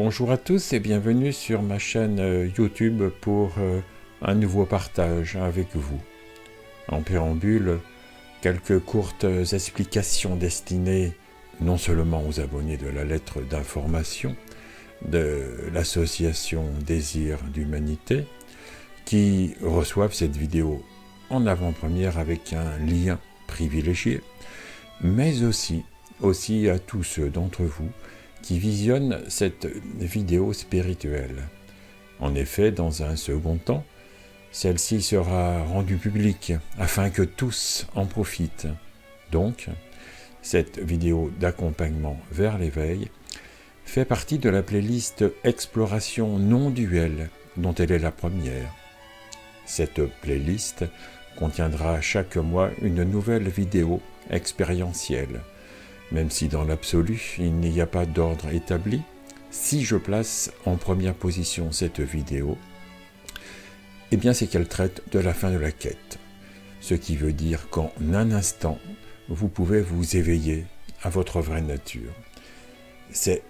Bonjour à tous et bienvenue sur ma chaîne YouTube pour un nouveau partage avec vous. En préambule, quelques courtes explications destinées non seulement aux abonnés de la lettre d'information de l'association Désir d'Humanité qui reçoivent cette vidéo en avant-première avec un lien privilégié, mais aussi à tous ceux d'entre vous qui visionnent cette vidéo spirituelle. En effet, dans un second temps, celle-ci sera rendue publique afin que tous en profitent. Donc, cette vidéo d'accompagnement vers l'éveil fait partie de la playlist Exploration non-duelle dont elle est la première. Cette playlist contiendra chaque mois une nouvelle vidéo expérientielle. Même si dans l'absolu, il n'y a pas d'ordre établi, si je place en première position cette vidéo, eh bien c'est qu'elle traite de la fin de la quête. Ce qui veut dire qu'en un instant, vous pouvez vous éveiller à votre vraie nature. C'est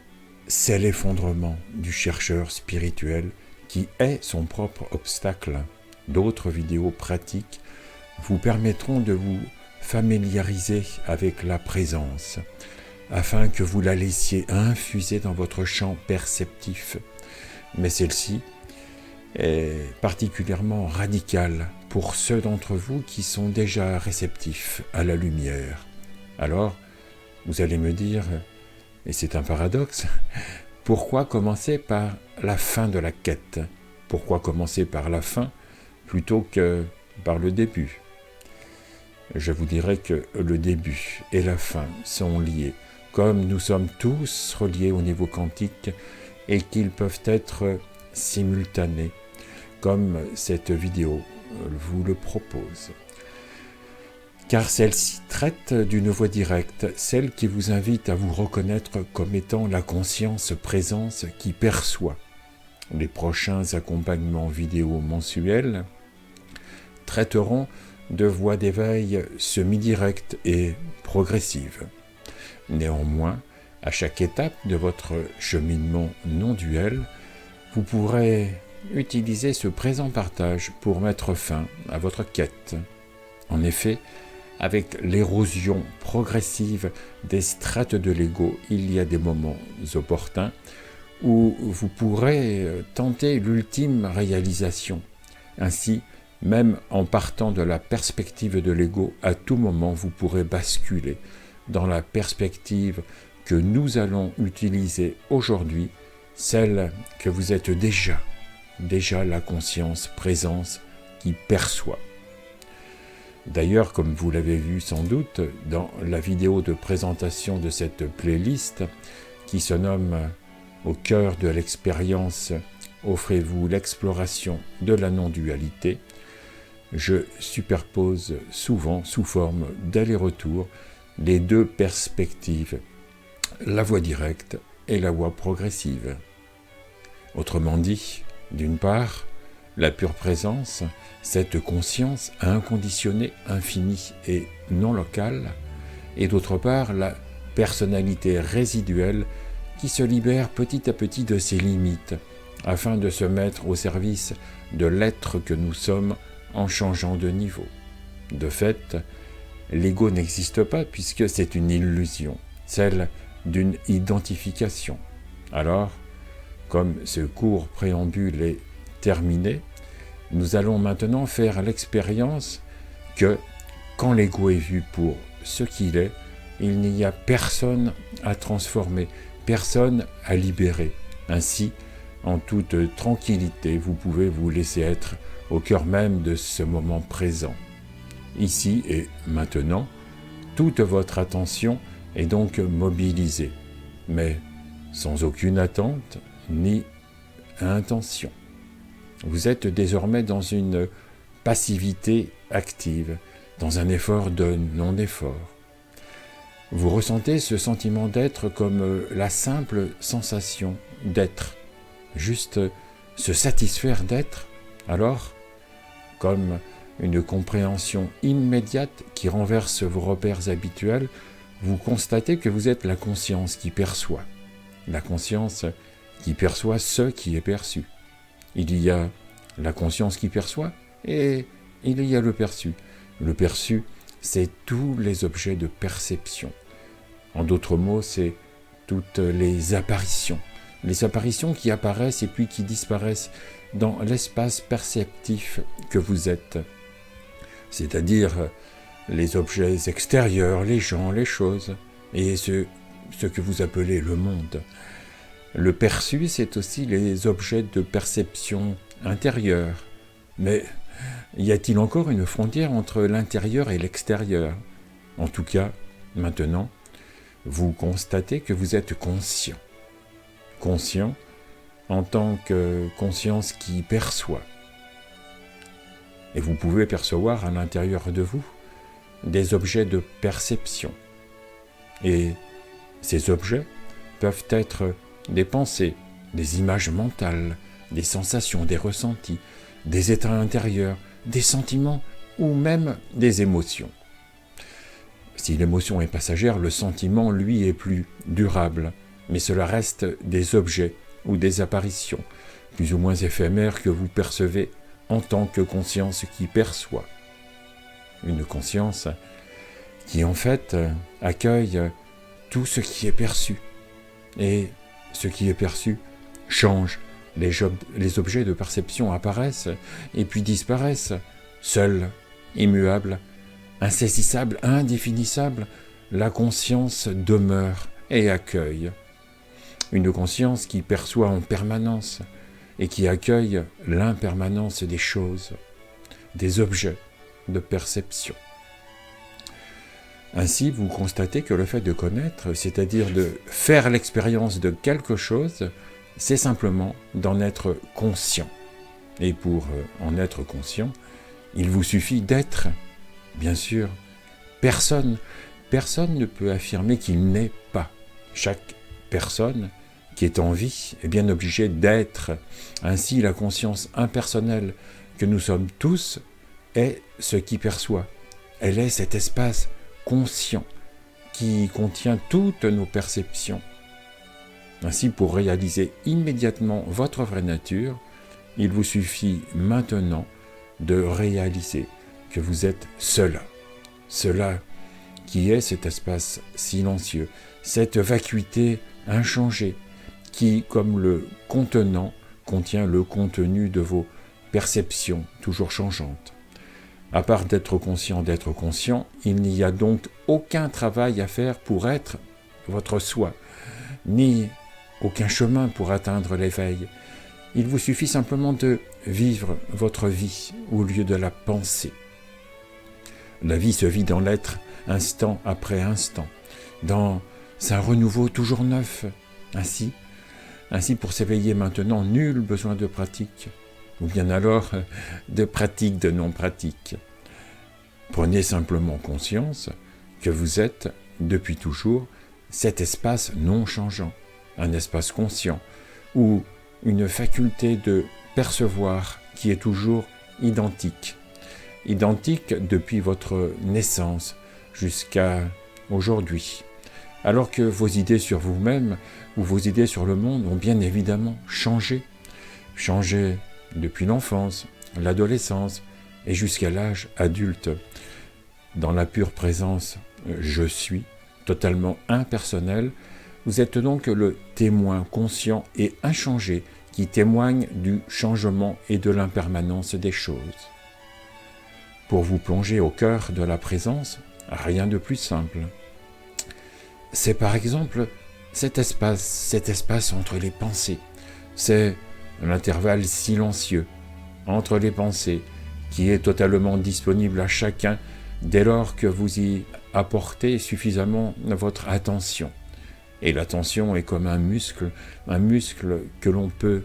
l'effondrement du chercheur spirituel qui est son propre obstacle. D'autres vidéos pratiques vous permettront de vous familiariser avec la présence, afin que vous la laissiez infuser dans votre champ perceptif. Mais celle-ci est particulièrement radicale pour ceux d'entre vous qui sont déjà réceptifs à la lumière. Alors, vous allez me dire, et c'est un paradoxe, pourquoi commencer par la fin de la quête? Pourquoi commencer par la fin plutôt que par le début? Je vous dirais que le début et la fin sont liés, comme nous sommes tous reliés au niveau quantique et qu'ils peuvent être simultanés, comme cette vidéo vous le propose. Car celle-ci traite d'une voie directe, celle qui vous invite à vous reconnaître comme étant la conscience présence qui perçoit. Les prochains accompagnements vidéo mensuels traiteront de voies d'éveil semi-directes et progressives. Néanmoins, à chaque étape de votre cheminement non-duel, vous pourrez utiliser ce présent partage pour mettre fin à votre quête. En effet, avec l'érosion progressive des strates de l'ego, il y a des moments opportuns où vous pourrez tenter l'ultime réalisation. Ainsi, même en partant de la perspective de l'ego, à tout moment vous pourrez basculer dans la perspective que nous allons utiliser aujourd'hui, celle que vous êtes déjà la conscience présence qui perçoit. D'ailleurs, comme vous l'avez vu sans doute dans la vidéo de présentation de cette playlist qui se nomme « Au cœur de l'expérience, offrez-vous l'exploration de la non-dualité », je superpose souvent sous forme d'aller-retour les deux perspectives, la voie directe et la voie progressive. Autrement dit, d'une part, la pure présence, cette conscience inconditionnée, infinie et non locale, et d'autre part, la personnalité résiduelle qui se libère petit à petit de ses limites, afin de se mettre au service de l'être que nous sommes en changeant de niveau. De fait, l'ego n'existe pas puisque c'est une illusion, celle d'une identification. Alors, comme ce court préambule est terminé, nous allons maintenant faire l'expérience que, quand l'ego est vu pour ce qu'il est, il n'y a personne à transformer, personne à libérer. Ainsi, en toute tranquillité, vous pouvez vous laisser être au cœur même de ce moment présent. Ici et maintenant, toute votre attention est donc mobilisée, mais sans aucune attente ni intention. Vous êtes désormais dans une passivité active, dans un effort de non-effort. Vous ressentez ce sentiment d'être comme la simple sensation d'être, juste se satisfaire d'être. Alors, comme une compréhension immédiate qui renverse vos repères habituels, vous constatez que vous êtes la conscience qui perçoit, la conscience qui perçoit ce qui est perçu. Il y a la conscience qui perçoit et il y a le perçu. Le perçu, c'est tous les objets de perception. En d'autres mots, c'est toutes les apparitions qui apparaissent et puis qui disparaissent dans l'espace perceptif que vous êtes. C'est-à-dire les objets extérieurs, les gens, les choses, et ce que vous appelez le monde. Le perçu, c'est aussi les objets de perception intérieure. Mais y a-t-il encore une frontière entre l'intérieur et l'extérieur ? En tout cas, maintenant, vous constatez que vous êtes conscient. Conscient en tant que conscience qui perçoit. Et vous pouvez percevoir à l'intérieur de vous des objets de perception. Et ces objets peuvent être des pensées, des images mentales, des sensations, des ressentis, des états intérieurs, des sentiments ou même des émotions. Si l'émotion est passagère, le sentiment, lui, est plus durable, mais cela reste des objets ou des apparitions, plus ou moins éphémères que vous percevez en tant que conscience qui perçoit. Une conscience qui, en fait, accueille tout ce qui est perçu. Et ce qui est perçu change. Les objets de perception apparaissent et puis disparaissent, seuls, immuables, insaisissables, indéfinissables. La conscience demeure et accueille. Une conscience qui perçoit en permanence et qui accueille l'impermanence des choses, des objets de perception. Ainsi, vous constatez que le fait de connaître, c'est-à-dire de faire l'expérience de quelque chose, c'est simplement d'en être conscient. Et pour en être conscient, il vous suffit d'être. Bien sûr, personne ne peut affirmer qu'il n'est pas. Chaque personne qui est en vie est bien obligée d'être. Ainsi, la conscience impersonnelle que nous sommes tous est ce qui perçoit. Elle est cet espace conscient qui contient toutes nos perceptions. Ainsi, pour réaliser immédiatement votre vraie nature, il vous suffit maintenant de réaliser que vous êtes cela qui est cet espace silencieux, cette vacuité inchangée qui, comme le contenant, contient le contenu de vos perceptions toujours changeantes. À part d'être conscient, il n'y a donc aucun travail à faire pour être votre soi, ni aucun chemin pour atteindre l'éveil. Il vous suffit simplement de vivre votre vie au lieu de la penser. La vie se vit dans l'être instant après instant, dans un renouveau toujours neuf. Ainsi, pour s'éveiller maintenant, nul besoin de pratique, ou bien alors de pratique de non-pratique. Prenez simplement conscience que vous êtes, depuis toujours, cet espace non changeant, un espace conscient, ou une faculté de percevoir qui est toujours identique depuis votre naissance jusqu'à aujourd'hui. Alors que vos idées sur vous-même ou vos idées sur le monde ont bien évidemment changé depuis l'enfance, l'adolescence et jusqu'à l'âge adulte. Dans la pure présence « je suis », totalement impersonnel, vous êtes donc le témoin conscient et inchangé qui témoigne du changement et de l'impermanence des choses. Pour vous plonger au cœur de la présence, rien de plus simple. C'est par exemple cet espace entre les pensées. C'est l'intervalle silencieux entre les pensées qui est totalement disponible à chacun dès lors que vous y apportez suffisamment votre attention. Et l'attention est comme un muscle que l'on peut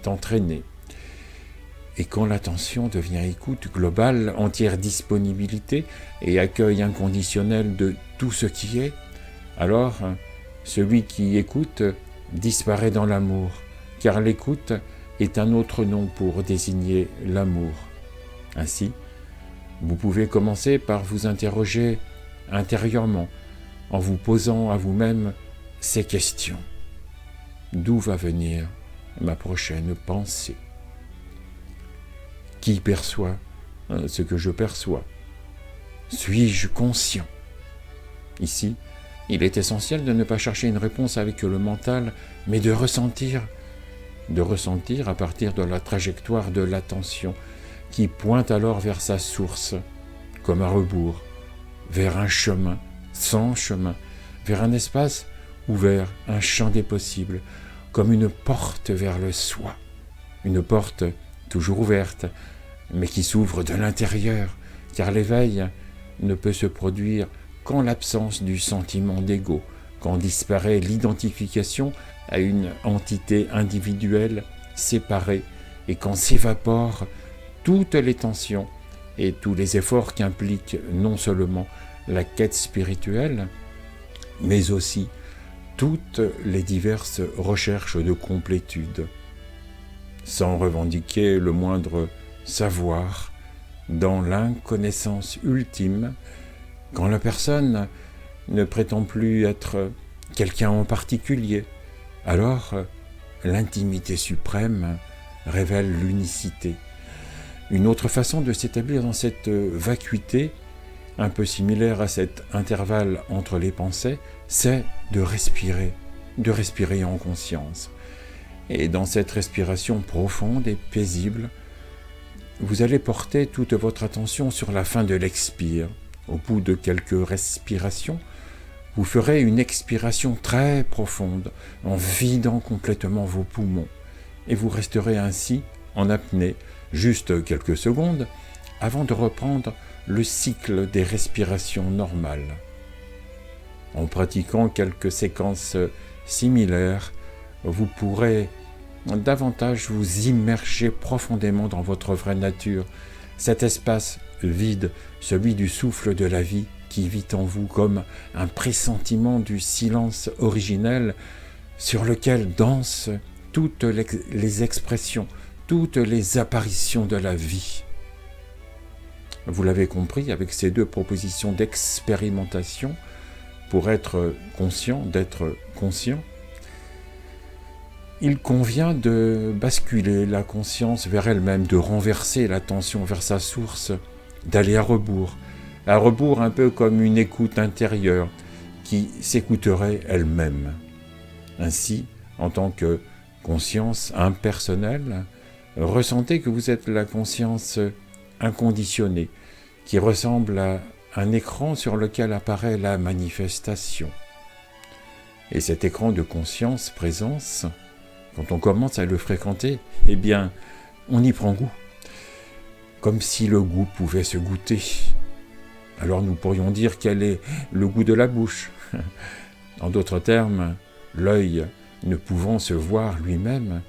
entraîner. Et quand l'attention devient écoute globale, entière disponibilité et accueil inconditionnel de tout ce qui est, alors celui qui écoute disparaît dans l'amour, car l'écoute est un autre nom pour désigner l'amour. Ainsi, vous pouvez commencer par vous interroger intérieurement, en vous posant à vous-même ces questions. d'où va venir ma prochaine pensée. Qui perçoit ce que je perçois? Suis-je conscient? Ici, il est essentiel de ne pas chercher une réponse avec le mental, mais de ressentir à partir de la trajectoire de l'attention qui pointe alors vers sa source, comme un rebours, vers un chemin, sans chemin, vers un espace ouvert, un champ des possibles, comme une porte vers le soi, une porte toujours ouverte, mais qui s'ouvre de l'intérieur, car l'éveil ne peut se produire qu'en l'absence du sentiment d'ego, quand disparaît l'identification à une entité individuelle séparée et quand s'évaporent toutes les tensions et tous les efforts qu'implique non seulement la quête spirituelle, mais aussi toutes les diverses recherches de complétude, sans revendiquer le moindre savoir dans l'inconnaissance ultime, quand la personne ne prétend plus être quelqu'un en particulier, alors l'intimité suprême révèle l'unicité. Une autre façon de s'établir dans cette vacuité, un peu similaire à cet intervalle entre les pensées, c'est de respirer en conscience. Et dans cette respiration profonde et paisible, vous allez porter toute votre attention sur la fin de l'expire. Au bout de quelques respirations, vous ferez une expiration très profonde en vidant complètement vos poumons. Et vous resterez ainsi en apnée juste quelques secondes avant de reprendre le cycle des respirations normales. En pratiquant quelques séquences similaires, vous pourrez davantage vous immerger profondément dans votre vraie nature, cet espace vide, celui du souffle de la vie qui vit en vous comme un pressentiment du silence originel sur lequel dansent toutes les expressions, toutes les apparitions de la vie. Vous l'avez compris, avec ces deux propositions d'expérimentation, pour être conscient, d'être conscient, il convient de basculer la conscience vers elle-même, de renverser l'attention vers sa source, d'aller à rebours un peu comme une écoute intérieure qui s'écouterait elle-même. Ainsi, en tant que conscience impersonnelle, ressentez que vous êtes la conscience inconditionnée, qui ressemble à un écran sur lequel apparaît la manifestation. Et cet écran de conscience-présence, quand on commence à le fréquenter, eh bien, on y prend goût, comme si le goût pouvait se goûter. Alors nous pourrions dire quel est le goût de la bouche. En d'autres termes, l'œil ne pouvant se voir lui-même,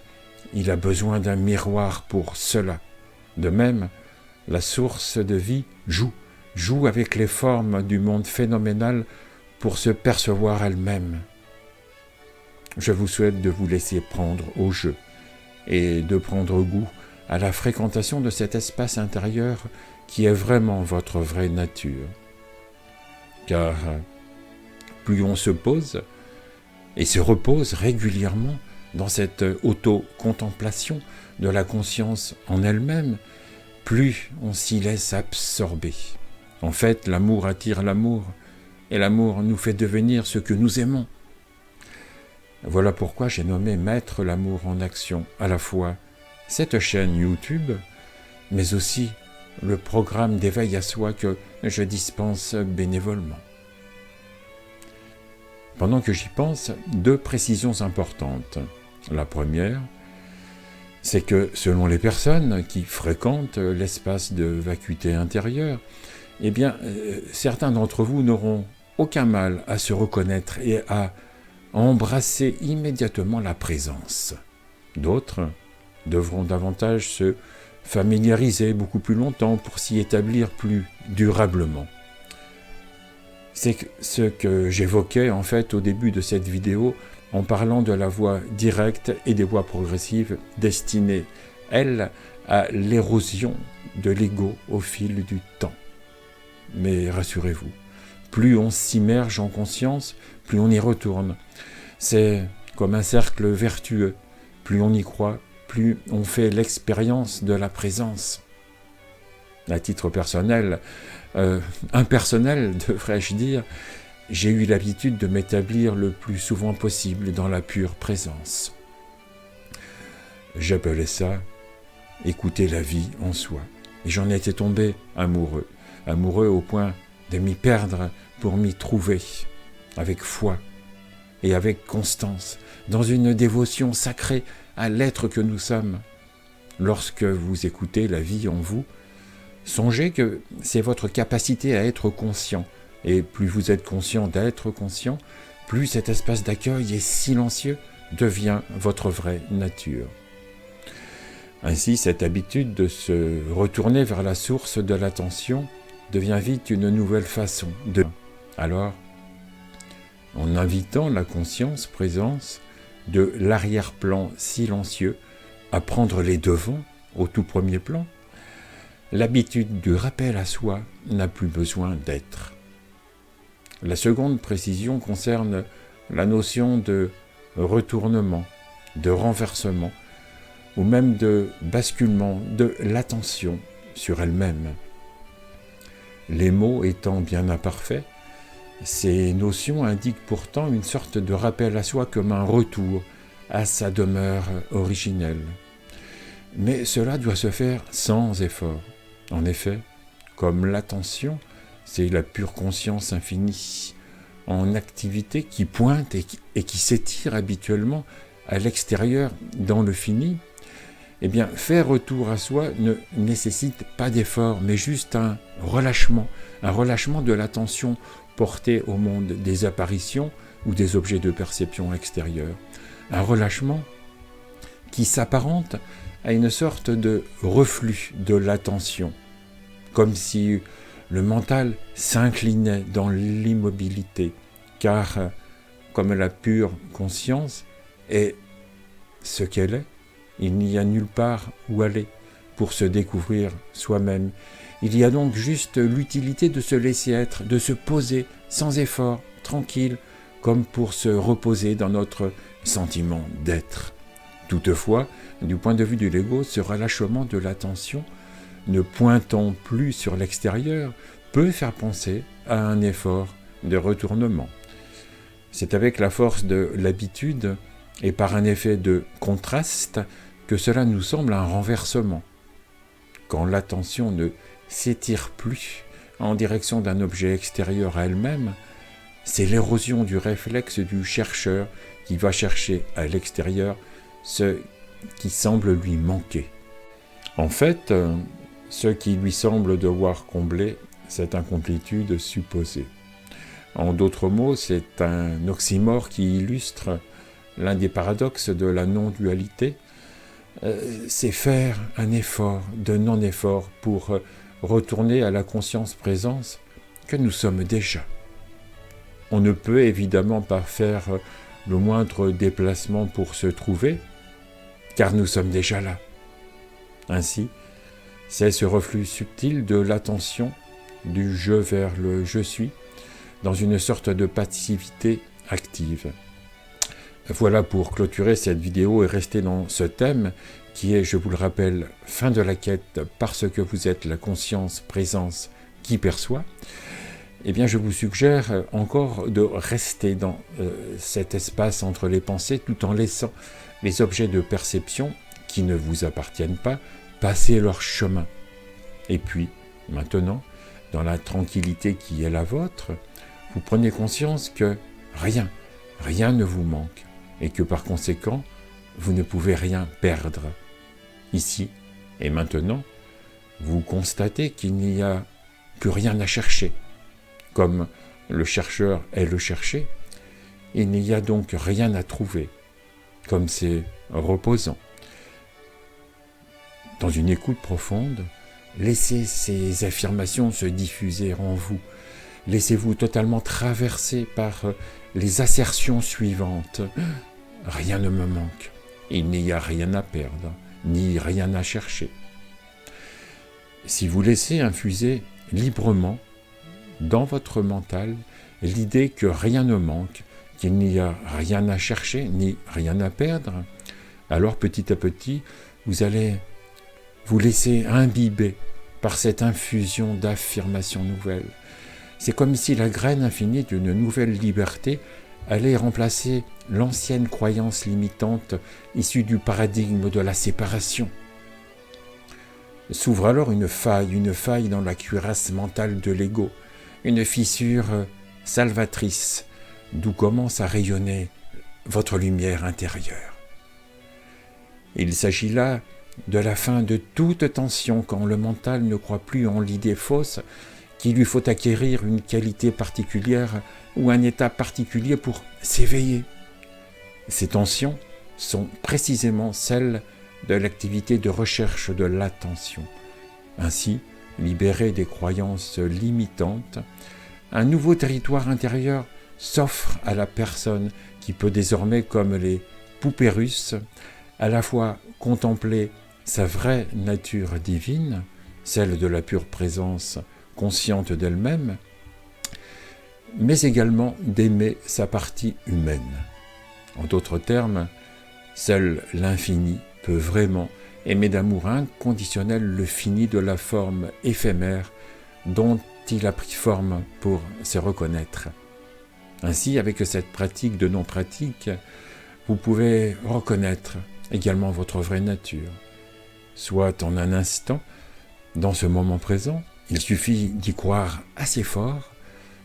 il a besoin d'un miroir pour cela. De même, la source de vie joue avec les formes du monde phénoménal pour se percevoir elle-même. Je vous souhaite de vous laisser prendre au jeu et de prendre goût à la fréquentation de cet espace intérieur qui est vraiment votre vraie nature. Car plus on se pose et se repose régulièrement dans cette auto-contemplation de la conscience en elle-même, plus on s'y laisse absorber. En fait, l'amour attire l'amour, et l'amour nous fait devenir ce que nous aimons. Voilà pourquoi j'ai nommé Mettre l'amour en action, à la fois cette chaîne YouTube, mais aussi le programme d'éveil à soi que je dispense bénévolement. Pendant que j'y pense, deux précisions importantes. La première, c'est que selon les personnes qui fréquentent l'espace de vacuité intérieure, eh bien, certains d'entre vous n'auront aucun mal à se reconnaître et à embrasser immédiatement la présence. D'autres devront davantage se familiariser beaucoup plus longtemps pour s'y établir plus durablement. C'est ce que j'évoquais en fait au début de cette vidéo en parlant de la voie directe et des voies progressives destinées, elles, à l'érosion de l'ego au fil du temps. Mais rassurez-vous, plus on s'immerge en conscience, plus on y retourne. C'est comme un cercle vertueux. Plus on y croit, plus on fait l'expérience de la présence. À titre personnel, impersonnel devrais-je dire, j'ai eu l'habitude de m'établir le plus souvent possible dans la pure présence. J'appelais ça « écouter la vie en soi ». Et j'en étais tombé amoureux au point de m'y perdre pour m'y trouver, avec foi et avec constance, dans une dévotion sacrée à l'être que nous sommes. Lorsque vous écoutez la vie en vous, songez que c'est votre capacité à être conscient. Et plus vous êtes conscient d'être conscient, plus cet espace d'accueil et silencieux devient votre vraie nature. Ainsi, cette habitude de se retourner vers la source de l'attention devient vite une nouvelle façon de... Alors, en invitant la conscience présence de l'arrière-plan silencieux à prendre les devants au tout premier plan, l'habitude du rappel à soi n'a plus besoin d'être. La seconde précision concerne la notion de retournement, de renversement, ou même de basculement de l'attention sur elle-même. Les mots étant bien imparfaits, ces notions indiquent pourtant une sorte de rappel à soi comme un retour à sa demeure originelle. Mais cela doit se faire sans effort. En effet, comme l'attention, c'est la pure conscience infinie en activité qui pointe et qui s'étire habituellement à l'extérieur dans le fini, eh bien, faire retour à soi ne nécessite pas d'effort, mais juste un relâchement de l'attention portée au monde des apparitions ou des objets de perception extérieure. Un relâchement qui s'apparente à une sorte de reflux de l'attention, comme si le mental s'inclinait dans l'immobilité, car comme la pure conscience est ce qu'elle est, il n'y a nulle part où aller pour se découvrir soi-même. Il y a donc juste l'utilité de se laisser être, de se poser sans effort, tranquille, comme pour se reposer dans notre sentiment d'être. Toutefois, du point de vue de l'ego, ce relâchement de l'attention, ne pointant plus sur l'extérieur, peut faire penser à un effort de retournement. C'est avec la force de l'habitude et par un effet de contraste que cela nous semble un renversement. Quand l'attention ne s'étire plus en direction d'un objet extérieur à elle-même, c'est l'érosion du réflexe du chercheur qui va chercher à l'extérieur ce qui semble lui manquer. En fait, ce qui lui semble devoir combler cette incomplétude supposée. En d'autres mots, c'est un oxymore qui illustre l'un des paradoxes de la non-dualité, c'est faire un effort de non-effort pour retourner à la conscience-présence que nous sommes déjà. On ne peut évidemment pas faire le moindre déplacement pour se trouver, car nous sommes déjà là. Ainsi, c'est ce reflux subtil de l'attention du je vers le je suis, dans une sorte de passivité active. Voilà pour clôturer cette vidéo et rester dans ce thème qui est, je vous le rappelle, fin de la quête parce que vous êtes la conscience, présence qui perçoit. Eh bien, je vous suggère encore de rester dans cet espace entre les pensées tout en laissant les objets de perception qui ne vous appartiennent pas passer leur chemin. Et puis, maintenant, dans la tranquillité qui est la vôtre, vous prenez conscience que rien ne vous manque et que par conséquent, vous ne pouvez rien perdre. Ici et maintenant, vous constatez qu'il n'y a plus rien à chercher. Comme le chercheur est le cherché, il n'y a donc rien à trouver, comme c'est reposant. Dans une écoute profonde, laissez ces affirmations se diffuser en vous. Laissez-vous totalement traverser par les assertions suivantes. Rien ne me manque, il n'y a rien à perdre, ni rien à chercher. Si vous laissez infuser librement dans votre mental l'idée que rien ne manque qu'il n'y a rien à chercher ni rien à perdre, alors petit à petit, vous allez vous laisser imbiber par cette infusion d'affirmations nouvelles. C'est comme si la graine infinie d'une nouvelle liberté allait remplacer l'ancienne croyance limitante issue du paradigme de la séparation. S'ouvre alors une faille dans la cuirasse mentale de l'ego, une fissure salvatrice, d'où commence à rayonner votre lumière intérieure. Il s'agit là de la fin de toute tension quand le mental ne croit plus en l'idée fausse qu'il lui faut acquérir une qualité particulière ou un état particulier pour s'éveiller. Ces tensions sont précisément celles de l'activité de recherche de l'attention. Ainsi, libéré des croyances limitantes, un nouveau territoire intérieur s'offre à la personne qui peut désormais, comme les poupées russes, à la fois contempler sa vraie nature divine, celle de la pure présence consciente d'elle-même, mais également d'aimer sa partie humaine. En d'autres termes, seul l'infini peut vraiment aimer d'amour inconditionnel le fini de la forme éphémère dont il a pris forme pour se reconnaître. Ainsi, avec cette pratique de non-pratique, vous pouvez reconnaître également votre vraie nature. Soit en un instant, dans ce moment présent, il suffit d'y croire assez fort,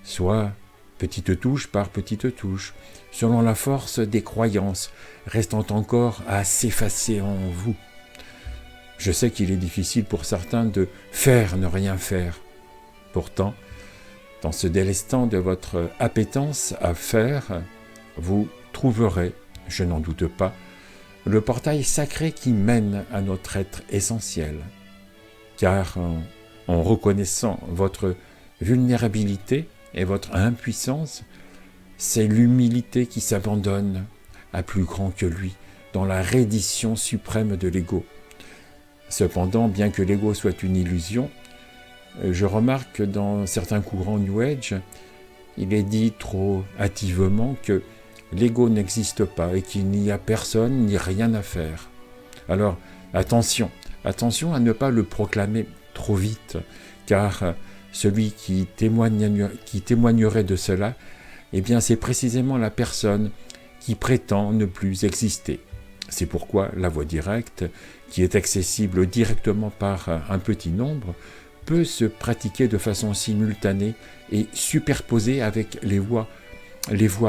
soit petite touche par petite touche, selon la force des croyances restant encore à s'effacer en vous. Je sais qu'il est difficile pour certains de faire ne rien faire. Pourtant, dans ce délestant de votre appétence à faire, vous trouverez, je n'en doute pas, le portail sacré qui mène à notre être essentiel. Car en reconnaissant votre vulnérabilité et votre impuissance, c'est l'humilité qui s'abandonne à plus grand que lui, dans la reddition suprême de l'ego. Cependant, bien que l'ego soit une illusion, je remarque que dans certains courants New Age, il est dit trop hâtivement que l'ego n'existe pas et qu'il n'y a personne ni rien à faire. Alors, attention à ne pas le proclamer trop vite, car celui qui témoignerait de cela, eh bien c'est précisément la personne qui prétend ne plus exister. C'est pourquoi la voie directe, qui est accessible directement par un petit nombre, peut se pratiquer de façon simultanée et superposée avec les voies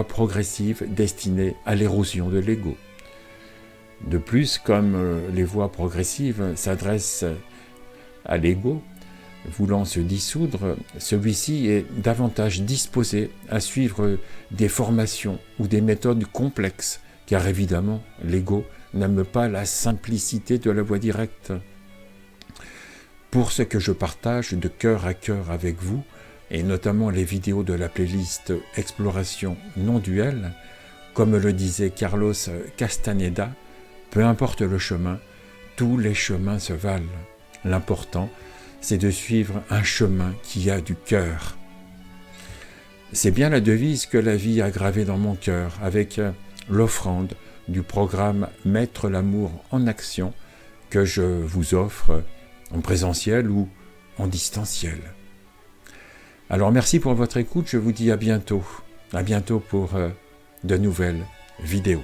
progressives destinées à l'érosion de l'ego. De plus, comme les voies progressives s'adressent à l'ego, voulant se dissoudre, celui-ci est davantage disposé à suivre des formations ou des méthodes complexes, car évidemment, l'ego n'aime pas la simplicité de la voie directe. Pour ce que je partage de cœur à cœur avec vous, et notamment les vidéos de la playlist Exploration non-duel, comme le disait Carlos Castaneda, peu importe le chemin, tous les chemins se valent. L'important, c'est de suivre un chemin qui a du cœur. C'est bien la devise que la vie a gravée dans mon cœur, avec l'offrande du programme Mettre l'amour en action que je vous offre en présentiel ou en distanciel. Alors merci pour votre écoute, je vous dis à bientôt pour de nouvelles vidéos.